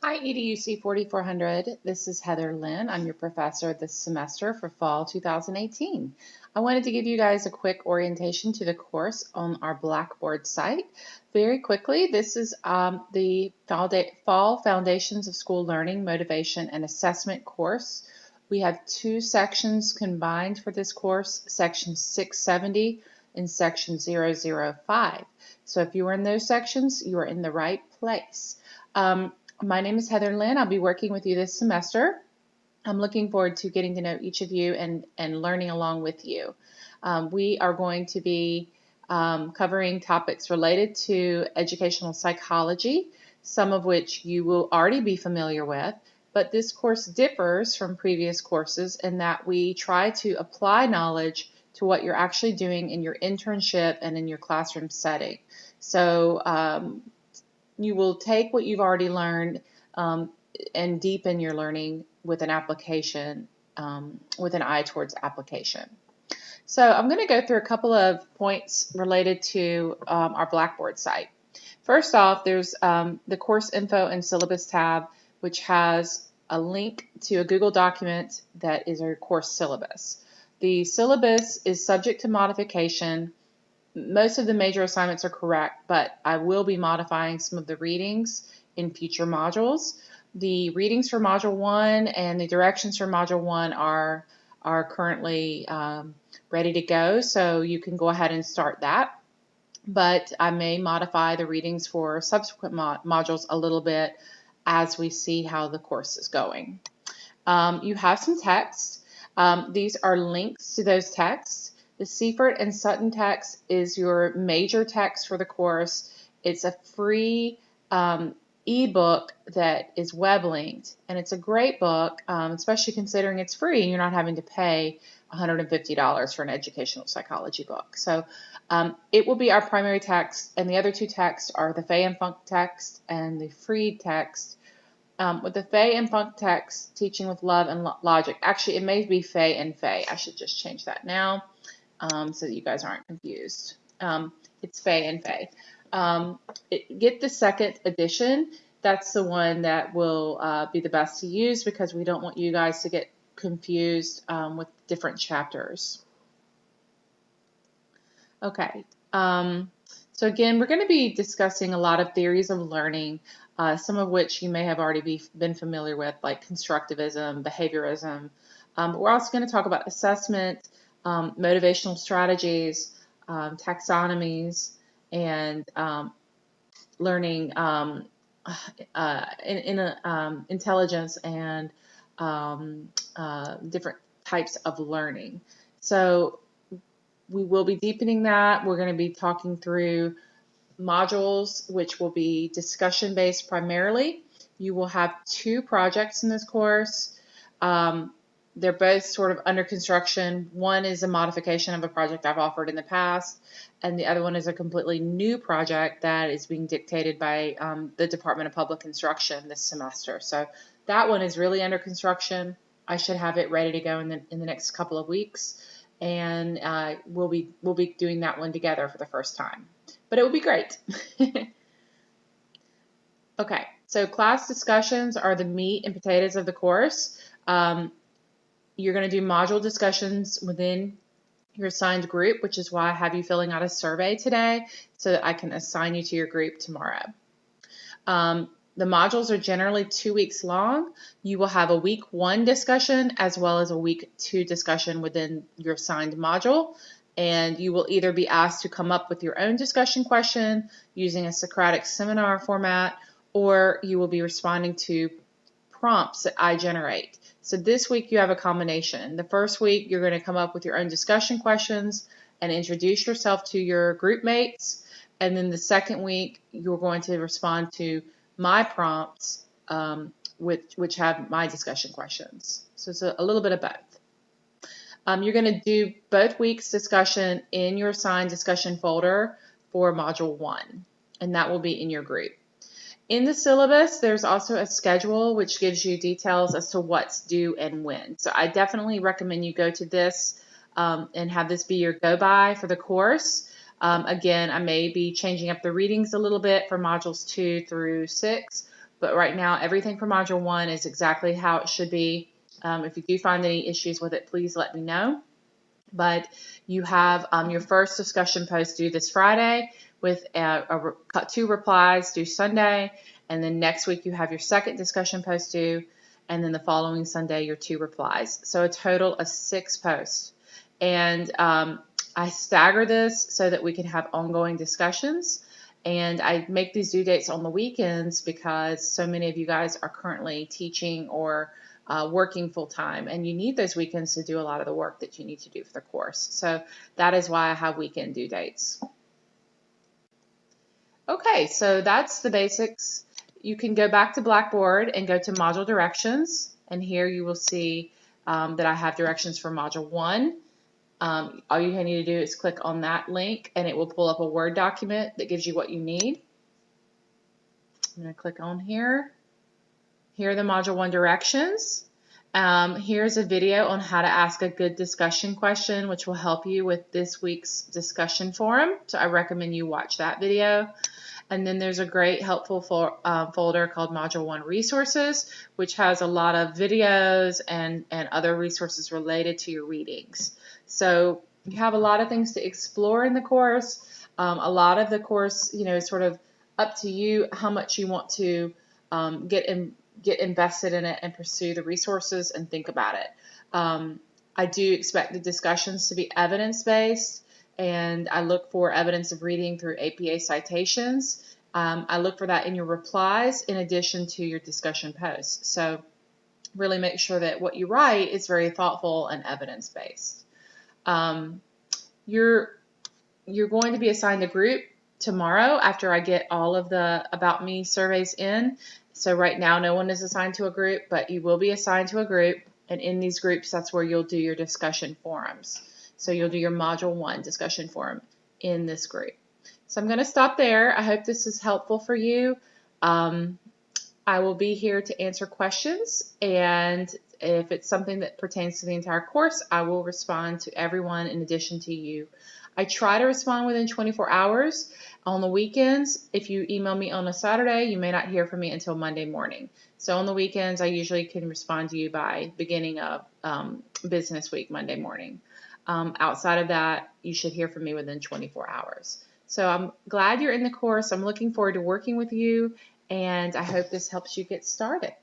Hi, EDUC 4400. This is Heather Lynn. I'm your professor this semester for fall 2018. I wanted to give you guys a quick orientation to the course on our Blackboard site. Very quickly, this is the Fall Foundations of School Learning, Motivation, and Assessment course. We have two sections combined for this course, section 670 and section 005. So if you are in those sections, you are in the right place. My name is Heather Lynn. I'll be working with you this semester. I'm looking forward to getting to know each of you and learning along with you. We are going to be covering topics related to educational psychology, some of which you will already be familiar with, but this course differs from previous courses in that we try to apply knowledge to what you're actually doing in your internship and in your classroom setting. So you will take what you've already learned and deepen your learning with an application, with an eye towards application. So I'm going to go through a couple of points related to our Blackboard site. First off, there's the course info and syllabus tab, which has a link to a Google document that is our course syllabus. The syllabus is subject to modification. Most of the major assignments are correct, but I will be modifying some of the readings in future modules. The readings for Module 1 and the directions for Module 1 are currently ready to go, so you can go ahead and start that. But I may modify the readings for subsequent modules a little bit as we see how the course is going. You have some text. These are links to those texts. The Seifert and Sutton text is your major text for the course. It's a free ebook that is web linked, and it's a great book, especially considering it's free and you're not having to pay $150 for an educational psychology book. So it will be our primary text, and the other two texts are the Fay and Funk text and the Freed text. With the Fay and Funk text, Teaching with Love and Logic, actually it may be Fay and Fay. I should just change that now. So that you guys aren't confused. It's Fay and Fay. Get the second edition. That's the one that will be the best to use because we don't want you guys to get confused with different chapters. Okay. So again, we're going to be discussing a lot of theories of learning, some of which you may have already been familiar with, like constructivism, behaviorism. But we're also going to talk about assessment, motivational strategies, taxonomies, and learning intelligence and different types of learning. So we will be deepening that. We're going to be talking through modules, which will be discussion-based primarily. You will have two projects in this course. They're both sort of under construction. One is a modification of a project I've offered in the past, and the other one is a completely new project that is being dictated by the Department of Public Instruction this semester. So that one is really under construction. I should have it ready to go in the next couple of weeks, and we'll be doing that one together for the first time. But it will be great. Okay, so class discussions are the meat and potatoes of the course. You're going to do module discussions within your assigned group, which is why I have you filling out a survey today so that I can assign you to your group tomorrow. The modules are generally 2 weeks long. You will have a week 1 discussion as well as a week 2 discussion within your assigned module. And you will either be asked to come up with your own discussion question using a Socratic seminar format, or you will be responding to prompts that I generate. So this week you have a combination. The first week you're going to come up with your own discussion questions and introduce yourself to your group mates. And then the second week you're going to respond to my prompts, which have my discussion questions. So it's a little bit of both. You're going to do both weeks discussion in your assigned discussion folder for Module 1, and that will be in your group. In the syllabus, there's also a schedule which gives you details as to what's due and when. So I definitely recommend you go to this and have this be your go-by for the course. Again, I may be changing up the readings a little bit for modules 2 through 6, But right now, everything for Module 1 is exactly how it should be. If you do find any issues with it, please let me know. But you have your first discussion post due this Friday with 2 replies due Sunday. And then next week you have your second discussion post due. And then the following Sunday, your 2 replies. So a total of 6 posts. And I stagger this so that we can have ongoing discussions. And I make these due dates on the weekends because so many of you guys are currently teaching or working full-time, and you need those weekends to do a lot of the work that you need to do for the course. So that is why I have weekend due dates. Okay, so that's the basics. You can go back to Blackboard and go to Module Directions, and here you will see that I have directions for Module 1. All you need to do is click on that link, and it will pull up a Word document that gives you what you need. I'm going to click on here. Here are the Module 1 directions. Here's a video on how to ask a good discussion question, which will help you with this week's discussion forum. So I recommend you watch that video. And then there's a great helpful folder called Module 1 Resources, which has a lot of videos and other resources related to your readings. So you have a lot of things to explore in the course. A lot of the course, is sort of up to you how much you want to get invested in it and pursue the resources and think about it. I do expect the discussions to be evidence-based, and I look for evidence of reading through APA citations. I look for that in your replies in addition to your discussion posts. So really make sure that what you write is very thoughtful and evidence-based. You're going to be assigned a group tomorrow after I get all of the About Me surveys in. So right now no one is assigned to a group, but you will be assigned to a group, and in these groups that's where you'll do your discussion forums. So you'll do your Module 1 discussion forum in this group. So I'm going to stop there. I hope this is helpful for you. I will be here to answer questions, and if it's something that pertains to the entire course, I will respond to everyone in addition to you. I try to respond within 24 hours. On the weekends, if you email me on a Saturday, you may not hear from me until Monday morning. So on the weekends, I usually can respond to you by beginning of business week, Monday morning. Outside of that, you should hear from me within 24 hours. So I'm glad you're in the course. I'm looking forward to working with you, and I hope this helps you get started.